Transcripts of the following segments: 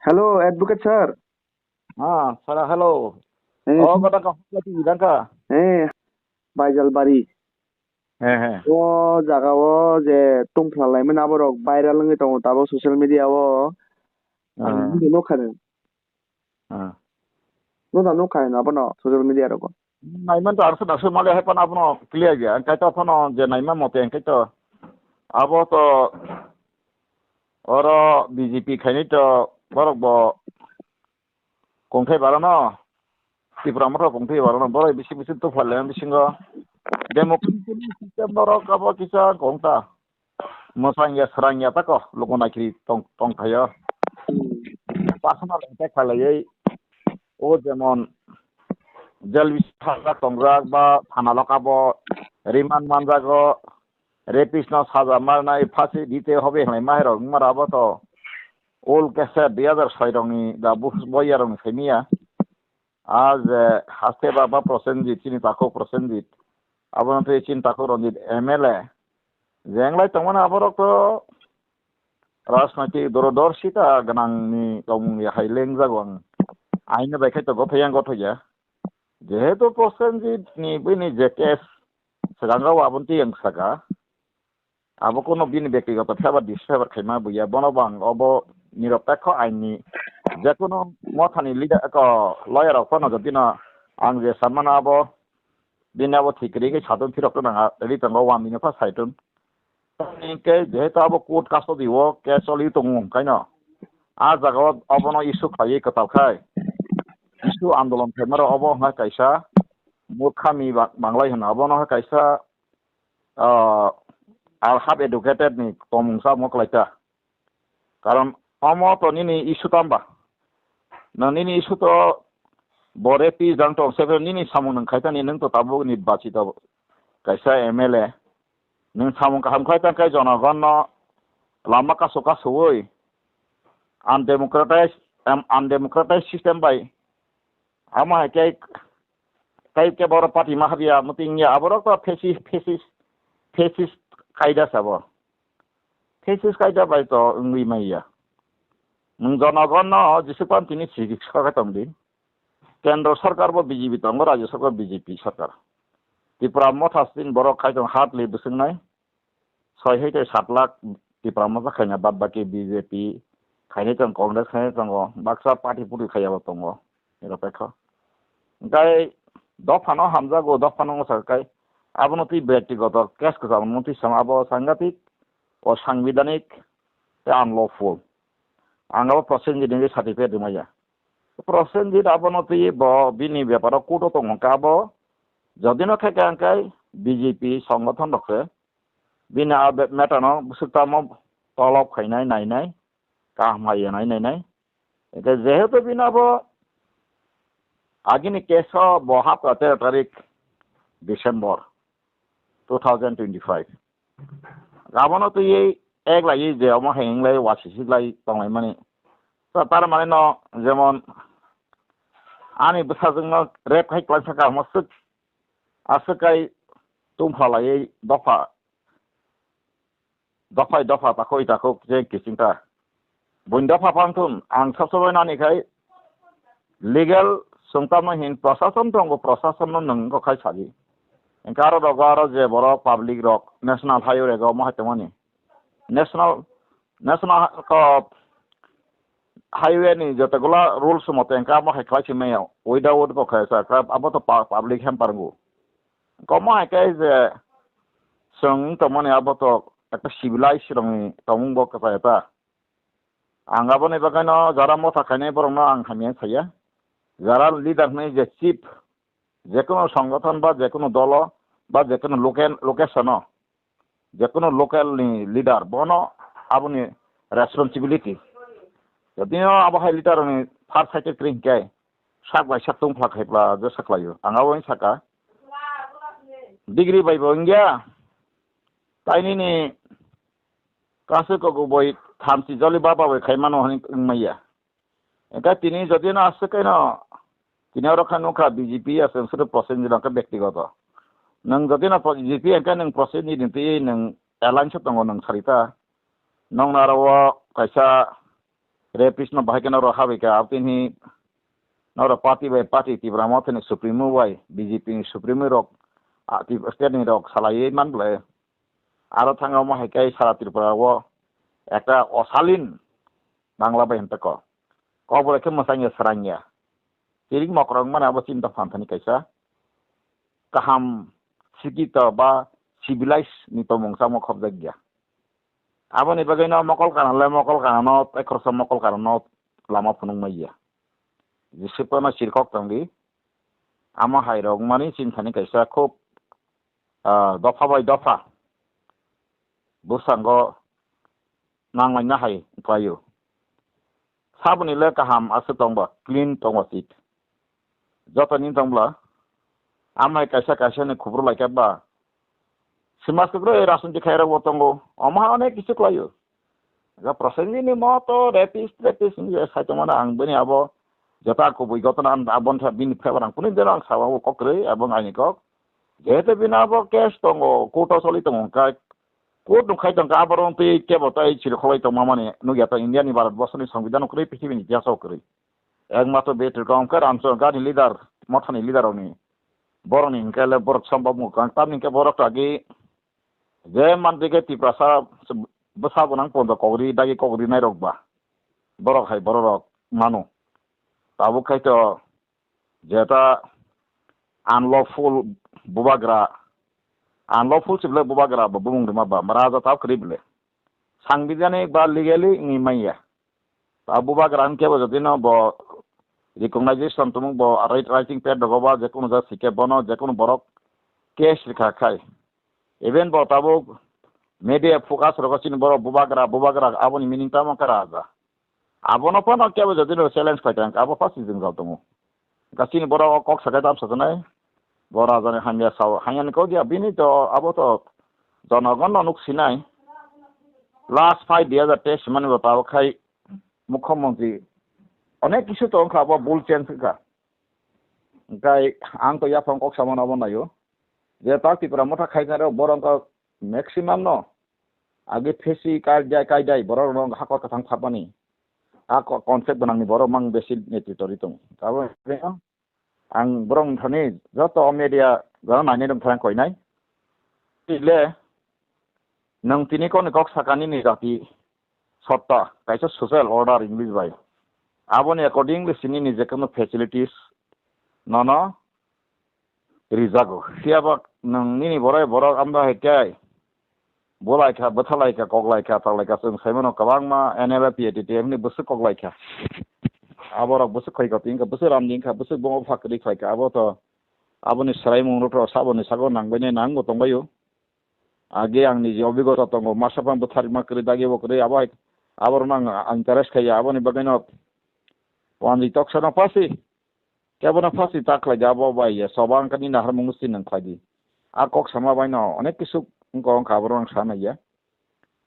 Halo, advocate sir. Sarah, hello. Eh, Oh, kata kau lagi bidang ka? eh, Baijalbari. Hehe. Jagawo je tungफ्लालायमोन aborok viral ngai tongo tabo social media o ang Ah, video no khane. ah. No da no khane abono social media ro. Naiman to arsa dasu male hepan apno clear gya. Kai to apno je naiman mote kai to abo to oro BJP khaini to borok bo kongthai barano. Tripura moro kongthai barano borok bisi bisi to phalle bisingo democracy system borok abo kisa kongta. Mosangya sarangya ta ko lokona kiri tong khayo. Personal attack khalai o jemon jalbi saga tongrag ba thanalok abo remand মানজাগো rapist না সাজা মারনাই ফাঁসি দিতে হবে হ্যাঁ মাহের মারাবো তো ওল কেসে 2006 রংনি দা বুস বইয়া রং সেমিয়া আজ হাসতে বাবা প্রসেনজিৎ চিনি তাকো প্রসেনজিৎ আবরণ তো চিনি তাকো রঞ্জিত এমএলএ জেংলাই তমন আবরক তো রাজনৈতিক দূরদর্শিতা গানাংনি গাवनि হাইলেং জাগং আইনে বাইখাই তো গথয়াং গথয়া যেহেতু প্রসেনজিৎনি বইনি যে কেস সেগাঙ্গাও আবন্তি yang saga abo kono bini ব্যক্তিগত ফেভার ডিসফেভার খাইমা বুইয়া বনবাং অব নিরপেক্ষ আইনি যে কোনো মথানি লিডার লয়ার কোন যদি না আং যে সামনা আবো বিনা আবো ঠিকরি সাধন ফিরক না রিটার্ন ওয়া মিনি ফা সাইটন কে যেহেতু আবো কোর্ট কাস্টডি ও কে চলি দङ কাইন আ জাগাও অবনো ইস্যু খাই কথাও খাই ইস্যু আন্দোলন খাইমার অব হয় কাইসা মুখামি বাংলাই হন অবনো হয় কাইসা আর হাফ এডুকেটেড নি তমংসা মকলাইতা কারণ অমত নিনি ইস্যু তাম্বা না নিনি ইস্যু তো বরে পি জাং তো সেভে নিনি সামুং নং খাইতা নি নং তো তাবো নির্বাচিত কাইসা এমএলএ নং সামুং কাহাম খাইতা কাই জনগণ লামা কাসো কাসোই আনডেমোক্রেটাইজ সিস্টেম বাই আমা কাই কাই কে বড় পার্টি মাহাবিয়া মতিংয়া আবরক তো ফেসিস কায়দা সাবো ফেসিস কায়দা বাই তো উই মাইয়া নং জনগণ যেসেবান তিনি সিভিক সরকার তংদি কেন্দ্র সরকার বা বিজেপি দङ রাজ্য সরকার বিজেপি সরকার ত্রিপুরা মথাসিন বড় খাইদং হাত লি বসংনাই 6-7 লাখ ত্রিপুরা মথা খাইনা বাদ বাকি বিজেপি খাইনি দङ কংগ্রেস খাইনি দङ বাক্সা পার্টি পুরি খাইয়াবো দङ নিরপেক্ষ গাই দফানো হামজাগো দফানো সরকার আবনতি ব্যক্তিগত কেস কথা মন্ত্রী সামাবো সাংঘাতিক ও সাংবিধানিক আনলফুল আঙ্গাবো প্রসেনজিৎ সার্টিফিকেট দিমাইয়া প্রসেনজিৎ আবনতি বিনি ব্যাপার কোটো দङ কাবো যদি না থাকে আঙ্কাই বিজেপি সংগঠন রক্ষে বিনা মেটানো সুতাম তলব খাইনাই নাইনাই কাহমাইয়া নাইনাই এটা যেহেতু বিনাবো আগিনি কেস বহাব 13 তারিখ ডিসেম্বর 2025 গাবনো তো এই এক লাগি যে আমার হেংলাই ওয়াসিসি লাই তংলাই মানে তার মানে ন যেমন আনি বসাজों রেপ খাই ক্লাস থাকা মস্ত আসকাই তুমফালাই দফা দফা তাকো যে কিসিংটা বন্ধ ফাফাংথুন আं सबसबाय नानिखाय লিগেল সংতামন হিন প্রশাসন দङ প্রশাসন নংগো খাই সাজি এনকারো দগারো যে বড় পাবলিক রক ন্যাশনাল হাইওয়ে গো মহাতেমানি ন্যাশনাল হাইওয়ে নি যতগুলা রুলস মতে এনকা মহাই খাইছি মেয়াও উইদাউট গো খাইছা ক্রাব আবো তো পাবলিক হেম্পারগো কমা একাই যে সং তমনে আবো তো একটা সিভিলাইজ রঙি তমুঙ্গ কাপায়তা আঙ্গাবো নেবা কেন যারা মথা খাইনাই বরং আং খাইনাই থাইয়া যারা লিডার নেই যে চিফ যে কোনো সংগঠন বা যে কোনো দল বা যে কোনো লোকেশন যে কোনো লোকাল লিডার বনো আবনি রেসপন্সিবিলিটি যদিও আবহাই লিডার ফার্স্ট সাইকেল ক্রিংকাই সাক বাই সাক তুমফ্লা খাইপ্লা যে সাকলাयो आंगाबो साका डिग्री बाइबो इंगिया ताइनि कासुको बय थामसि जलि बाबा खाइमानो हनि मैया एका तिनी যদি না আসছে কেন তিনি রক্ষা নৌকা বিজেপি আছে সেটা প্রসেনজিৎ ব্যক্তিগত নং যদি না বিজেপি একা নং প্রসেনজিৎ নিতে নং এলায়েন্স দङ নং সারিতা নং নারাও কাইসা रेपिस न बाहाय केना रो हाबे का आपतिन hi नर पार्टी बाय पार्टी तिब्रा मथनि सुप्रीमो बाय बीजेपी नि सुप्रीमो रक आति स्टेट नि रक सालायै मानब्ले आरो थांगाव माहायकाय सारा त्रिपुराव एकटा असालिन बांला बाय हन्तक कबरेखे मोसांगे सरांगिया तिरिक मकरं माने आबो चिन्ता फानथानि कायसा kaham sikita ba civilized ni tomongsa mokhop jagya abo ni bagay mokol kana ekorsa mokol kana lama phunung maiya jisipana sirkok tangdi ama hairok mani chintani kaisa khub dofa bai dofa busango nanglai na hai payo sabuni le kaham asu tongba clean tongba sit jotani tongba amai kaisa ni khubru laikaba simas kubro rasunti khaira botongo ama onek kisu klayo ga prosengi ni moto rapist ni saitoma ang bani abo jota ko bui gotona abon tha bin febarang kunin denang sawa kokre abong ani kok jete binabo cash tongo koto soli tongo ka court নুখাই তং আবরং তে কেবতাই ছিল খলাই তং মামানে নুগিয়াতা ইন্ডিয়ানি ভারত বর্ষনি সংবিধান করে পৃথিবীনি ইতিহাস করে একমাত্র বেটের কমকার আনসার গানি লিডার মথানি লিডার অনি বরনি ইনকালে বরক সম্ভব মুকাং তামনিকে বরক আগে যে মানদিকে তিপ্রাসা বসাবনাং পন্দ কগরি দাগি কগরি নাই রকবা বরক হাই বরক মানো তাবু খাইতো যেটা unlawful বুবাগ্রা unlawful civil bubagra bubung dema ba maraza tap krible sangbidianic ba legally ni maya ta bubagra an kebo jodino bo recognition tumung bo writing pad dogo ba jekono ja sike bono jekono borok case likha khai even bo tabo media focus rogosin boro bubagra aboni meaning tamo karaza abono pono kebo jodino challenge khaitan abo fasizing gautomo gasini boro kok sagai tap sajanai bora jane hamya saw hanyan ko dia bini to abo to jonogon nuk sinai last 5 years test mane batao khai mukhyamantri onek kisu to khabo bull change ka gai ang to ya phang kok samana bonayo je takti pra motha khainare borong ka maximum no age fesi kai dai borong no hakor kathang phapani a concept banangni borong mang besi netitori tong kabo ang borong thani joto media gana nani dum thang koi nai tile nang tini kon kok sakani ni jati sotta kaisa social order english bai aboni accordingly sini ni jekono facilities nono rizago siaba nang nini borai borok amba hekai bolai kha bathalai kha koglai kha talai kha sung saimono kabangma nlp ttm ni busu koglai kha aborok busu khoi gating ka busu ramding kha busu bongo phakri khai ka abo to aboni sarai mungro to saboni sago nangbene nango tongbayo age angni je obigota tongo masapam butharima kri dagi bokre abai abor nang interest khaya aboni bageno wandi toksana pasi kebona pasi takla jabo bai ya sobang kani nahar mungusin nang khadi akok sama bai no onek kisu ngong kaborang sana ya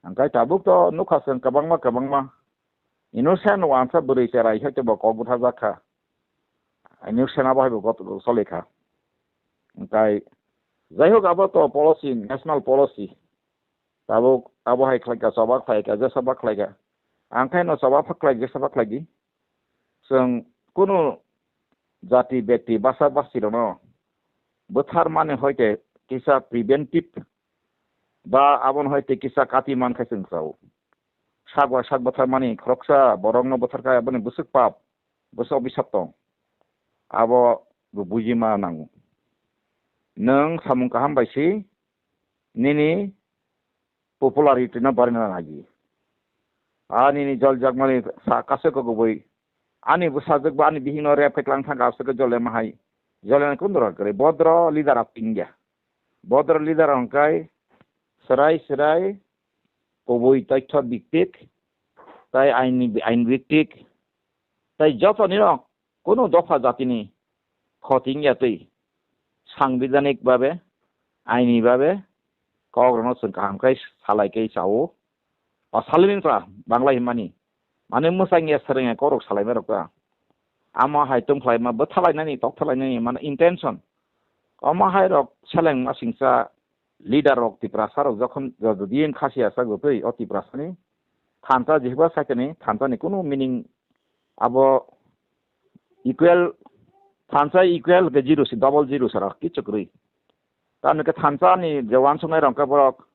angkai tabuk to nukhasen kabangma inusan wansa beri cerai hake boko butha zakha inusan aba habo got solekha angkai jaihok abo to policy national policy tabuk abo hai khlaika sabak khlaika je sabak khlaika angkai no sabak khlaika je sabak lagi sung kuno jati bekti basa basi no buthar mane hoite kisa preventive ba abon hoite kisa kati man khaising sau sak bathar mani kroksa borong no bathar ka aboni busuk pap busuk bisap tong abo bujima nangu nang samung kaham baisi nini popularity na barina lagi ani ni jol jag mani sakase ko goi ani busajak ba ani bihino re peklang thang ka se jole mahai jole kundra kare bodro leader apingya bodro leader angkai serai koboi taytho biktik tai ain biktik tai joto ni no kono dofa jatini khoting yatei সাংবিধানিক ভাবে আইনি ভাবে কগ্রনো সরকারkai সালাইkai চাও অসালিন প্রা বাংলা হিমানি মানে মোসাঙ্গিয়া সরেঙ্গা করক সালাইমে রকা আমা হাইতং ফ্লাইমা বথালাইনানি তকথালাইনানি মানে intention আমা হাইরক সেলেং মাসিংসা লিডার রক তিপ্রাসার যখন যদিন Khasia সাগতই অতিপ্রাসানি Thansa jiba sakani thansa ni kuno meaning abo equal thansa equal ke zero si double zero sara ki chukri tan ke thansa ni jawan sungai rong ka borok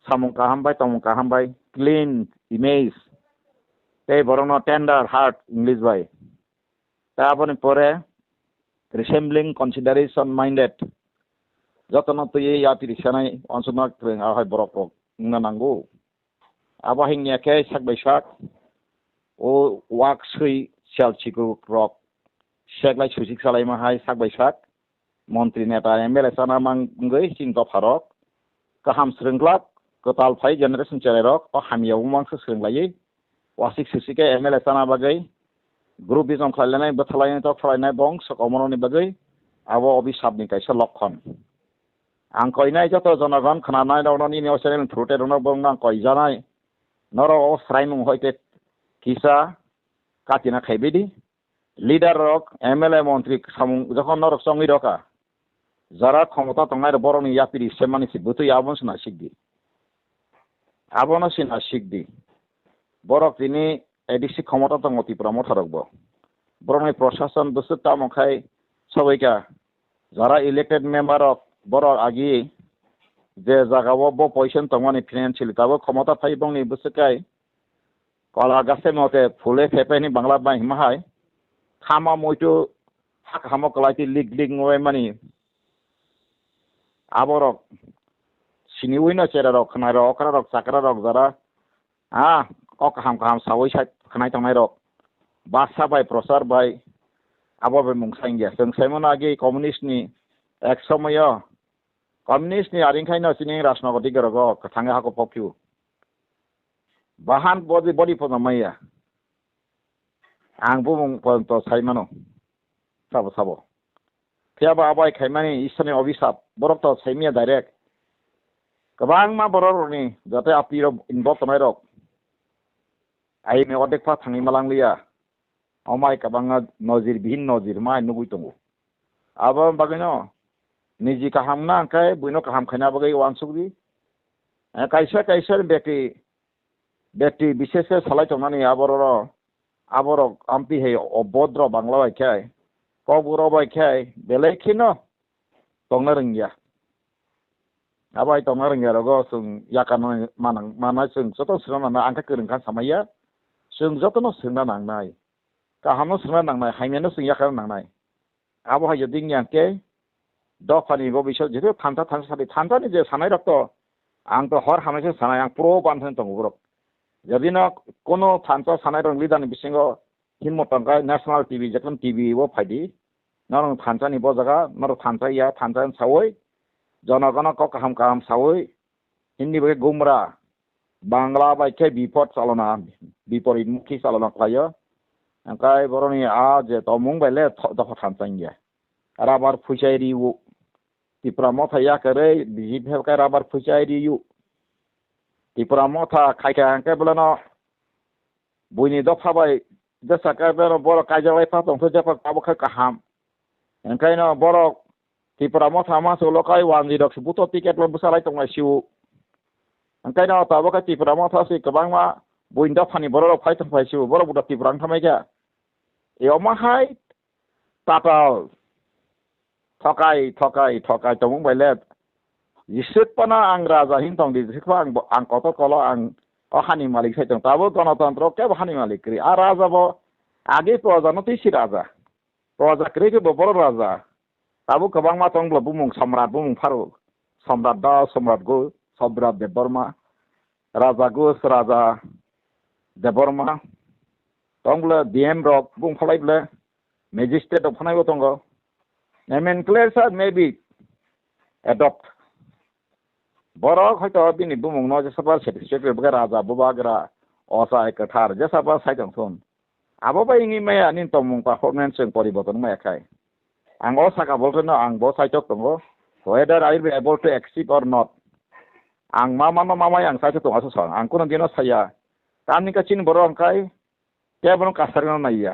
samung ka hambai tomung ka hambai clean image te borono tender heart English by ta aponi pore resembling consideration minded jotono to ye yati risanai onsuna kreng ahai borok nanango abo hingya ke sak by sak o wak sui sel chiku krok sek lai susik salai ma hai sak by sak মন্ত্রী নেতা MLA সানা মাঙ্গৈ চিন্ত ফারক কাহাম স্রংলাক কতাল phi generation চেরারক ও হামিয়াও মাংস স্রংলাই Wasiq সুসিকে MLA সানা বাগৈ group বিজম খালাইনাই বথালাইনাই তো ফলাইনাই বং সকমরনি বাগৈ আবো অভিশাপনি কাইসা লক্ষণ আং কইনাই যত জনগণ খনানাই দননি নিউসেল থ্রুটে দন বং আং কইজানাই নর ও স্রাইমু হইতে কিসা কাটিনা খাইবেদি লিডার রক এমএলএ মন্ত্রী সামুং যখন নরক সঙ্গী রকা যারা ক্ষমতা তঙ্গাই বরনি ইয়াপিরি সেমানি সিবুতু আবন সিনা শিগদি আবন সিনা শিগদি বরক তিনি এডিসি ক্ষমতা তঙ্গতি প্রমোট হরকব বরনি প্রশাসন বসু তামখাই সবাইকা যারা ইলেক্টেড মেম্বার অফ বড় আগি যে জাগাও ব পয়সন তঙ্গানি ফিনান্সিয়ালি তাবো ক্ষমতা ফাই বংনি বসুকাই কলা গাছে মতে ফুলে ফেপেনি বাংলা বাই হিমাহাই খামা মইতো হাক হামক লাইতি লিগ লিগ নয় মানি আবরক সিনি উইনা চেরারক খানাই রক অকরারক চাকরারক যারা কক হাম কাহাম সাওই সাই খানাই তাংনাই রক বাসা বাই প্রসার বাই আববে মুংসাইঙ্গিয়া जों সাইমন আগে কমিউনিস্টনি এক সময় কমিউনিস্টনি আরিংখাইনো সিনি রাজনগতি গরগ থাঙ্গে হাকো পকিউ বাহান বডি বডি পনামাইয়া आं बुमुं पन्त साइमानो साबो साबो फियाबा आबाय खाइमानि इसोरनि अभिशाप बरक त साइमिया डाइरेक्ट गोबां मा बररनि जाते आपिरो इनभल्व तनाय रक आइ मे अदेक फा थांनि मालांलिया अमाय गोबां नजिर बिहिन नजिर मा नुगुइ दङ आबा बागैनो निजि काहामना अंखाय बुइनो काहाम खाइना बागै वानसुगि काइसा काइसा बेक्ति विशेष सालाय तंनानि आबरर আবরক আম্পি হে অভদ্র বাংলা বাক্যায় কবুর বাক্যায় বেলেখিনো তংনা রঙ্গিয়া আবাই তংনা রঙ্গিয়া রগ जों याकानो माना जों जत सुना आंखा गोरोंखा सामाया जों जतनो सुना नांनाय गाहामनो सुना नांनाय हाइमेनो जों याकानो नांनाय आबो हायो दिंयाके दफानि बबिसो जेथु थान्था थान्थानि जे सानाय रक्त आं तो हर हामेसे सानाय आं प्रो बानथन दङ যদি না কোনো থানসা সানাই রং লিদানি বিসিঙ্গ হিমতঙ্গাই ন্যাশনাল টিভি যেকন টিভি ও ফাইদি নরং থানসানি বজাগা নর থানসা ইয়া থানসা সাওই জনগণ ক কাহাম কাহাম সাওই হিন্দি বগে গুমরা বাংলা বাইকে বিপদ চালনা বিপরীতমুখী চালনা খায় ওমকাই বরনি আ যে তমুং বাইলে দফ থানসা ইয়া রাবার ফুইসাইরি উ ত্রিপুরা মথাইয়া করে বিজি ভেলকাই রাবার ফুইসাইরি ইউ ত্রিপুরা মথা খাইকা আঙ্কে বলেন বুইনি দফাবাই দেশাকা বেন বড় কাইজালাই ফা দंथ জাপা কাবখা কাহাম ओंखायनो बर' ত্রিপুরা মথা মাসो लकाय 106 बुत टिकेट ल बुसालाय तंगाय सिउ ओंखायनो ताबखा ত্রিপুরা मथा सि गोबां मा बुइन दफानि बर' फाइथन फाइसिउ बर' बुदा ত্রিপুরা थामायगा एवमाहाय ताताल थकाय तमुं बायले जिसुपना आं राजा हिंतों दिसुपा आं कत कल आं हानि मालिक साइतों ताबो गणतंत्र के हानि मालिक करी आ राजा बो आगे प्रजा नतिसि राजा प्रजा करी के बर राजा ताबो गोबां मा दं बुमुं सम्राट बुमुं फारु सम्राट दा सम्राट गो सम्राट देबबर्मा राजा गोस राजा देबबर्मा दंब्ला डीएम रक बुं फलाइब्ला मेजिस्ट्रेट फनायबो दंगो नमेनक्लेचार मे बी एडप्ट बरक हयतो बिनि बुमुं न जेसाबा सेटिस्फेक्टरि बगा राजा बुबाग्रा असाय कथार जेसाबा साइदों सन आबो बायनि माया निन तमुं परफॉर्मेंस जों परिबर्तन मायाखाय आं असाका बोलथनो आं बो साइटक दंगो whether I will be able to accept or not आं मा आं साइटक दंगासो सन आं कुनो दिनो साया तानि काचिन बरं काय केबन कासारनो नाइया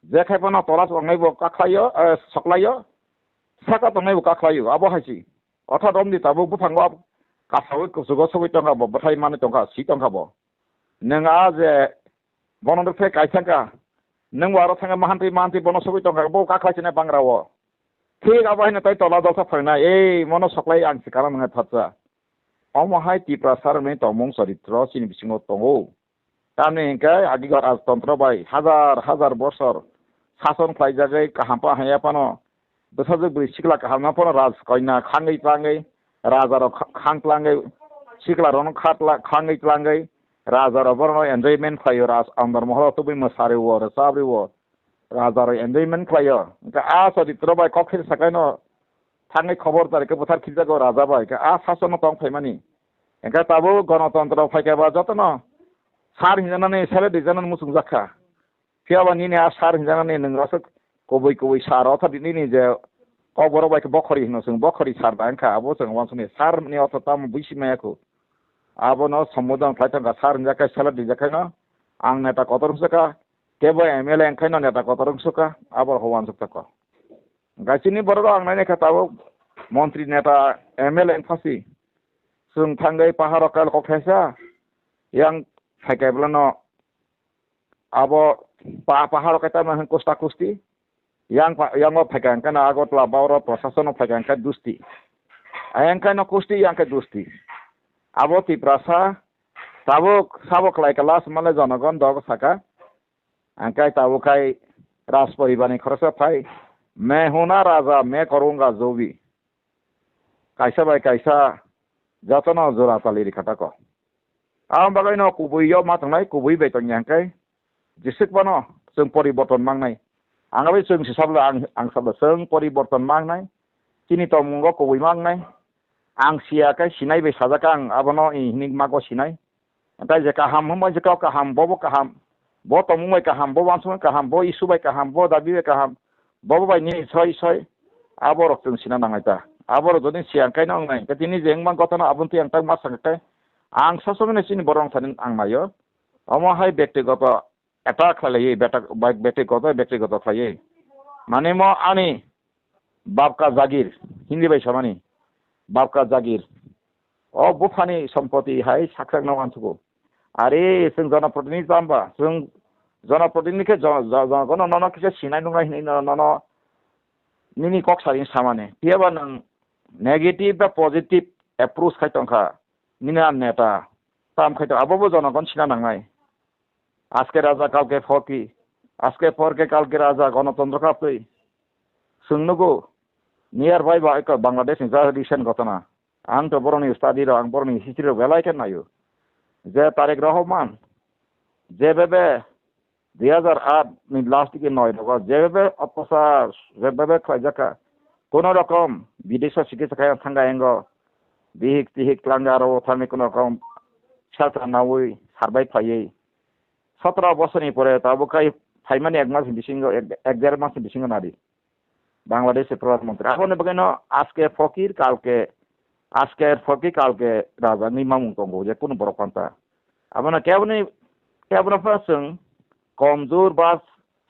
जेखायबनो तलास अंगैबो काख्लायो सकलायो साका दंगैबो काख्लायो आबो हायसि अथा दमनि ताबो बुफांगो कासावै कुसुगो सबै तंगा बथाय माने तंगा सि तंगा बो nang je bono de fe kai thanga nang waro thanga mahanti bono sobi tong bo ka khaisina bangrawo ঠিক আবহাওয়া তাই তলা দলটা ফেনা এই মনো সকলাই আং সিকারা নঙা থাচা অমহাই টিপ্রা সারমে তমং চরিত্র চিনি বিসিং তঙ্গো তামনি হিংকাই আগিগর রাজতন্ত্র বাই হাজার হাজার বছর শাসন খাইজাগै কাহামপা হায়াপানো বসাজে বই সিকলা কাহামনাপনো রাজ কইনা খাঙ্গै প্লাঙ্গै রাজার খাংপ্লাঙ্গै সিকলা রন খাটলা খাঙ্গै প্লাঙ্গै রাজার বরনো এনজয়মেন্ট খাইयो রাজ আন্দার মহল তো বই মসারিও রাসাবরিও রাজার এনজয়মেন্ট খাইयो आ चरित्र बाय कखेर साकायनो थांगै खबर तारिख बोथार खिजागो राजा बाय आ शासन तंग फाइमानि एका ताबो गणतन्त्र फाइकाबा जतन सार हिजानानै सेले दिजानानै मुसुं जाखा फियाबा निने आ सार हिजानानै नंगासो कबै सार अथा दिनि जे कबर बाय बखरी हिनो जों बखरी सार दांखा आबो जों वासने सार नि अथा ताम बुइसिमायाखो आबो न समुदान फाइथांगा सार हिजाका सेले दिजाखायनो आं नेता कतरसका केबो एमएलए एंखायनो नेता कतरसका आबो हवान सकता गासिनि बरग आंनाय नेखाताबो मन्त्री नेता एमएलए फासि जों थांगै पाहार काल कखेसा yang फाइकायब्लानो आबो पाहार कायता मान कोस्टा कुस्ती yang फाइकायंका आगतला बावरा प्रशासन फाइकायंका दुस्ती आयंका कुस्ती यांका दुस्ती आबो तिप्रासा ताबो साबक लाइकला समाले जनगण दग साका angkai tahu kai ras परिवार खरसा फाइ मैं हूं ना राजा मैं करूंगा जो भी कैसा भाई कैसा जतन जोरा तालिरि खटाको आं बागैनो कुबुइयो माथंनाय कुबुइ बेतन यांkai जिसिक बनो जों परिबर्तन मांगनाय आंबो जों सिसाबला आं साबला जों परिबर्तन मांगनाय किनि तो मुंगो कुबुइ मांगनाय आं सियाkai सिनाय बे साजाका आं आबनो इनिक मागो सिनाय ओमफ्राय जे काहाम हम जे काहाम बबो काहाम bo tomumai kaham bo wansumai kaham bo isubai kaham bo dabibai kaham bo bai ni soi abor tung sina nangaita abor jodin siangkai nang nai katini jengman gotana abunti angtai masangkai ang sasomene sini borong thanin ang mayo omo hai ব্যক্তিগত এটা খালাই ব্যক্তিগত খালাই মানে mo ani বাপ কা জাগির Hindi bai samani বাপ কা জাগির o bufani সম্পত্তি hai sakrak na wansugo আরে जों जनप्रतिनिधि जाम्बा जों जनप्रतिनिधिके जनगण नन किसे सिनाय नुनाय नन निनि कक्सारिन सामाने पियाबा नों नेगेटिव बा पजिटिव एप्रोच खायतंखा निना नेता ताम खायत आबो जनगण सिना नांनाय आजके राजा कालके फकी आजके फरके कालके राजा गणतंत्र कापै सोंनोगो नियर बाय बा बांग्लादेश नि जा रिसेंट घटना आं तो बरनि स्टाडि रो आं बरनि हिस्ट्री रो बेलायके नायो जे तारिक रहमान जेबेबे 2008 नि लास्ट के नय रग जेबेबे अत्याचार जेबेबे खायजाका कोनो रकम विदेश चिकित्सा खाय थांगा एंगो बिहिक तिहिक लांगारो थाने कोनो रकम साथा नावै सारबाय फायै 17 বছরनि পরে ताबो काई फाइमानि एक मास बिसिंगो एक देर मास बिसिंगो नारि बांग्लादेश प्रधानमंत्री आबोने बगैनो आजके फकी कालके राजा नि मामुं तंगो जे कुनु बरक पान्ता आबोना केबना फासों कमजोर बा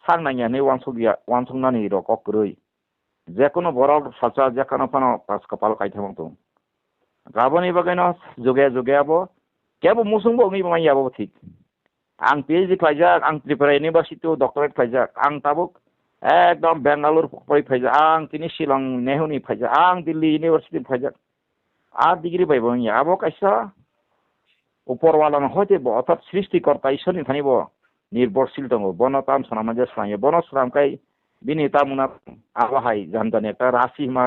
सांनायनि वानसुंनानि र ककरै जे कुनु बरक साचा जे कानो फानो पास कपाल कायथामं दं गाबोनि बगैनो जुगे आबो केबो मुसुंबो नgi मायाबो ठीक आं PhD खायजाक आं त्रिपुरा इउनिभार्सिटी डक्टरेट खायजाक आं ताबुक एकदम बेंगालुरु फरायफायजाक आं तिनि शिलं नेहुनि फायजाक आं दिल्ली इउनिभार्सिटी फायजाक आ डिग्री बायबो आबो कायसा उपरवाला हयते अर्थात सृष्टिकर्ता ईश्वरनि थानिबो निर्भरशील दङ बन ताम सनामाजे सायो बन स्रामकाय बिनि तामुना आबहाय जानजाने ता राशि मा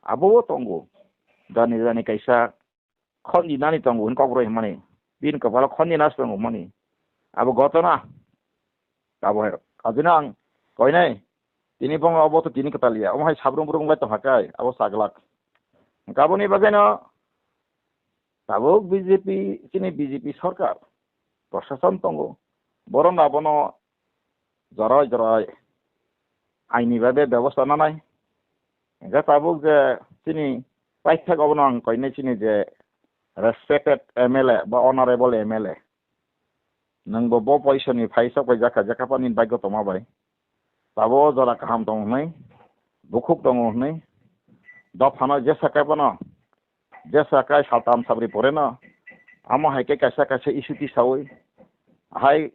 आबो तंगो जाने कायसा खनि नानि तंगो हुन कग्रय माने बिन कपाल खनि नास दङ माने आबो गतना आबो आजिना आं कयनाय तिनि बङ अबो तो तिनि कतालिया ओमहाय साब्रुं लाय तहाकाय आबो सागलाक गाबोनि बागैनो ताबो बीजेपी सरकार प्रशासन तंगो बरं आबोनो जराय आईनि बादे व्यवस्था नानाय एगा ताबो जे तिनि पाइथा गबनो आं कयनाय तिनि जे रेसपेक्टेड एमएलए बा ऑनरेबल एमएलए नंगो बो पैसनि फाइसा जाका जाकापानि बायग तमाबाय ताबो जरा काम दं नै बुखुक दं नै दफाना जेसा काय साताम साब्री परे ना आमा हायके कैसा इशु ती सावै hai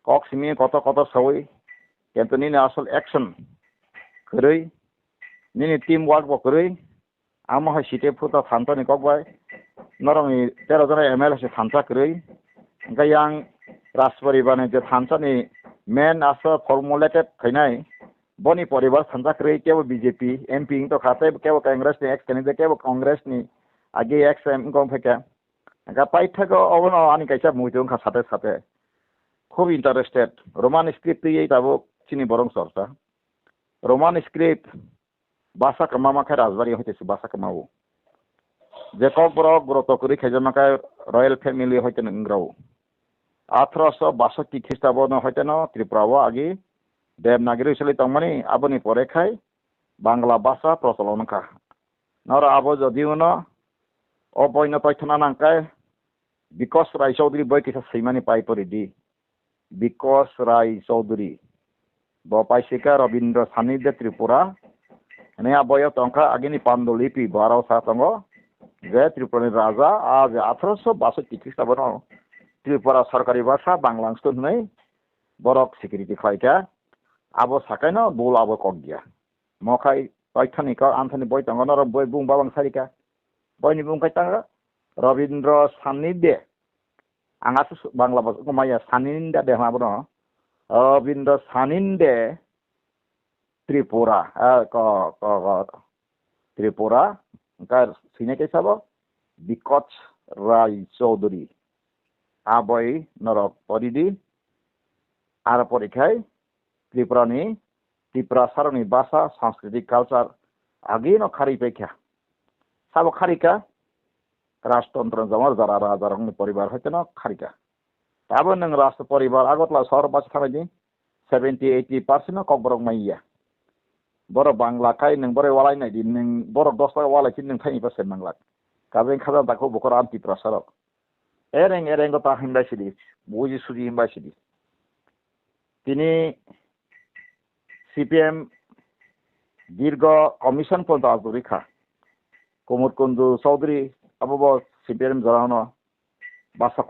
kok simi kota sawi kentu nini asal action kerei nini team work bo kerei amo hai site puta thanta ni kok bai norong ni 13 jana ML se thanta kerei angka yang raspari bane je thanta ni main asa formulated khainai boni poribar thanta kerei kebo BJP MP to khate kebo Congress ni ex candidate kebo Congress ni age ex gom pheka angka paithago obono ani kaisa muitung kha sate খুব interested Roman script এই তাবো চিনি বরং চর্চা Roman script বাসা কামামাখায় রাজবাড়ি হইতেছে বাসা কামাবো যে cock বরক গ্রত করি খেজমাখায় রয়্যাল ফ্যামিলি হইতে ইংরাও 1862 খ্রিস্টাব্দ হইতে ন ত্রিপুরাও আগে দেবনাগরী চলি তংমানি আবনি পরে খাই বাংলা ভাষা প্রচলন খা নর আবো যদিও ন অবৈন তথ্যনা নাংকায় বিকশ রায় চৌধুরী বই কিছু সেইমানি পাই পরি দি বিকশ রায় চৌধুরী বপাইশিকা রবীন্দ্র সান্নিধ্য ত্রিপুরা এনে বয় টঙ্কা আগিনি পাণ্ডুলিপি বারাও সাতঙ্গ যে ত্রিপুরানি রাজা আজ 1862 খ্রিস্টাব্দ ত্রিপুরা সরকারি ভাষা বাংলা নেই বরক সিকিউরিটি খাইকা আবো সাকাই না বুল আবো কক গিয়া মখাই তৈথনিক আন্থনি বই টঙ্গ নরম বই বুং বাবাং সারিকা বইনি বুংখাই টাঙ্গা রবীন্দ্র সান্নিধ্য आंगासो बांग्ला भाषा माया सानिंदा दे हाबनो रबीन्द्र सानिंदे त्रिपुरा त्रिपुरा का सिने के साबो बिकच राय चौधुरी आबय नरक परिदि आर परीक्षाय त्रिपुरानि त्रिपुरा सारनि भाषा सांस्कृतिक कल्चर आगे न खारि पेख्या साबो खारिका राष्ट्रतंत्र जमर जरा राजारंगनि परिवार हयते न खारिका ताबो नों राष्ट्र परिवार आगतला सहर बास थानायनि 70-80% ककबरक माइया बर बांग्ला खाय नों बर वालाय नायदि नों बर 10 टाका वालाय नों 20% नांला काबें खाजा दाखौ बकर आंति प्रसारक एरें गता हिंबाय सिदि बुजि सुजि हिंबाय सिदि तिनि CPM दीर्घ कमिशन पद आजुरिखा कुमुर कुंदु चौधरी अब CPM जरानो भाषा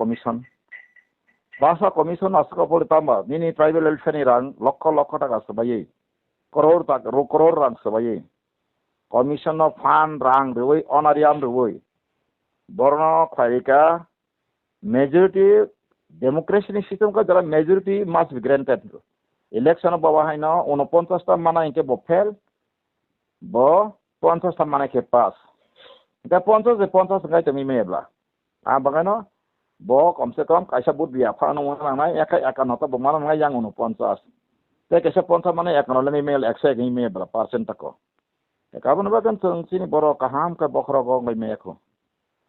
कमिशन आसका पड़े तांबा निनी ट्राइबल वेलफेयर नि रां लक्ष टाका सबायै करोड़ रां सबायै कमिशन ऑफ फंड रां रवै ऑनरियम रवै बरनो खारिका मेजॉरिटी डेमोक्रेसी नि सिस्टम का जरा majority must be granted election बाबा है ना 49 टा माना इनके बो फेल बो 50 टा माना के पास दा 50 गाय तमी मेबला आ बगानो बो कम से कम कैसा बुत बिया फानो नांनाय एका नता बो माना नांनाय yang 49 ते कैसा 50 माने एक नले मेल 100 गई मेबला परसेंट तको काबन बागन जों सिनि बर काहाम का बखरा गं मै मेखो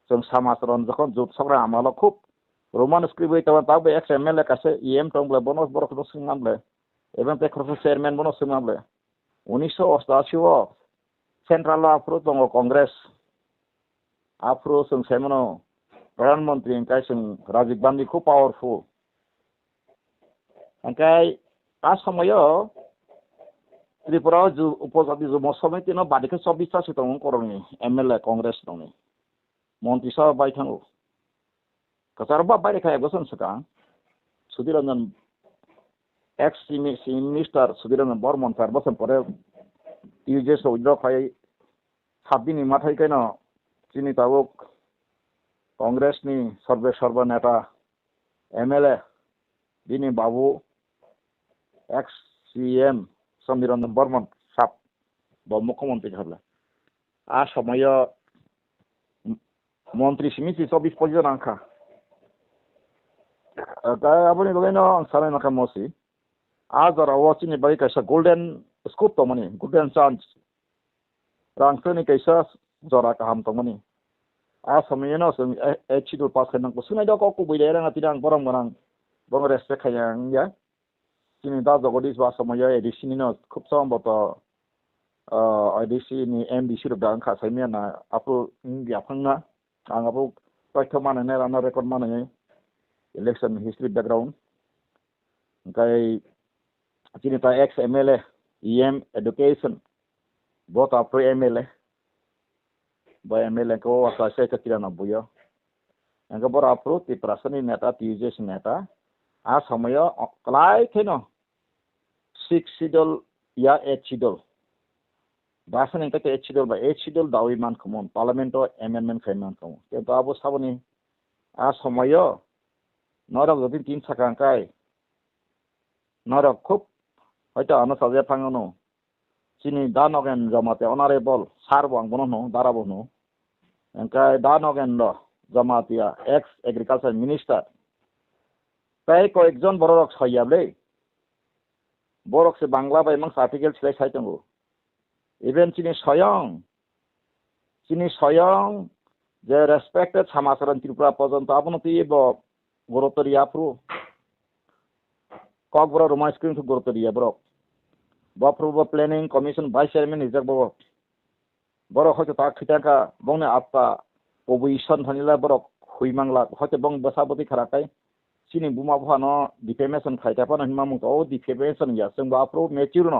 जों समाज रन जखन जुत सग्रा आमाल खूब रोमान स्क्रिप्ट तब ताब XML कासे EM टंगले बनस बर खो सिंगामले एबन ते खरस चेयरमैन बनस सिंगामले 1988 सेंट्रल अफ्रो दंग कांग्रेस आफ्रो जों सेमनो प्रधानमंत्री इंकाय जों राजीव गांधी खूब पावरफुल इंकाय आ समयो त्रिपुरा जो उपजाति जो समिति न बादिके 24 ता सितंग करंनि MLA कांग्रेस दंनि मंत्री साहब बायथांगो कचारबा बायरे खाय गसन सका सुधीररंजन एक्स मिनिस्टर सुधीररंजन बर्मन सर बसन परे यूजे सौद्र खाय 7 दिन माथाय केन चिनी ताबुक कांग्रेस नि सर्व नेता MLA दिनी बाबू एक्स CM समीररंजन बर्मन साब ब मुख्यमंत्री हबला आ समय मंत्री समिति 24-25 जन आंखा दा आबनि गलेनो सानै नका मोसी आज जरा वाचिनि बाय कैसा गोल्डन स्कूप तो मनी गोल्डन चांस रांसनि कैसा जरा काम तो मनी आ समय न जों एचिडुल पास खालामनांगौ सुनाय दा गावखौ बैलाय राङा तिरां बरम गोनां बङ रेसपेक्ट खायां या दिनै दा जगदीश बा समय एडिसिनि न खूब समबत एडिसिनि MDC रुदा आंखा साइमेना आपु याफांना आंगाबो तथ्य माने राना रेकर्ड माने इलेक्शन हिस्ट्री बैकग्राउंड ओमफ्राय दिनै दा x MLA EM education both आपु MLA by MLA ko asasya ka kila na buyo. Ang kabor apro ti prasani neta TJ neta Asamayo klai keno 6 sidol ya 8 sidol basan engka ke 8 sidol ba 8 sidol dawi man kumon parliament amendment khaiman kumon ke to abo saboni asamayo norok যদি 3 sakangkai norok খুব হয়তো আনো সাজে ফাঙ্গনো চিনি দানগেন জমাতে honourable সারবো আং বনো দারাবো নো engkai দানগেন ল জমাতিয়া এক্স এগ্রিকালচার মিনিস্টার তাই কয়েকজন বড় সইয়াবলে বড়কসে বাংলা বাই মাংস আর্টিকেল ছিলাই সাইতঙ্গো ইভেন চিনি স্বয়ং যে রেসপেক্টেড সামাচারণ ত্রিপুরা পর্যন্ত আপনি ব গুরুত্ব দিয়া প্রু কক বড় রোমান্স স্ক্রিন গুরুত্ব দিয়া বড় বপ্রব প্ল্যানিং কমিশন ভাইস চেয়ারম্যান হিসাব বড় হয়তো তা খিটাকা বংনে আত্মা পবইশন থানিলা বড় হুইমাংলা হয়তো বং বসাবতী খারাকাই চিনি বুমা ভানো ডিফেমেশন খাইতাপা হিমা মুং ও ডিফেমেশন या जों बाप्रो मेच्योर न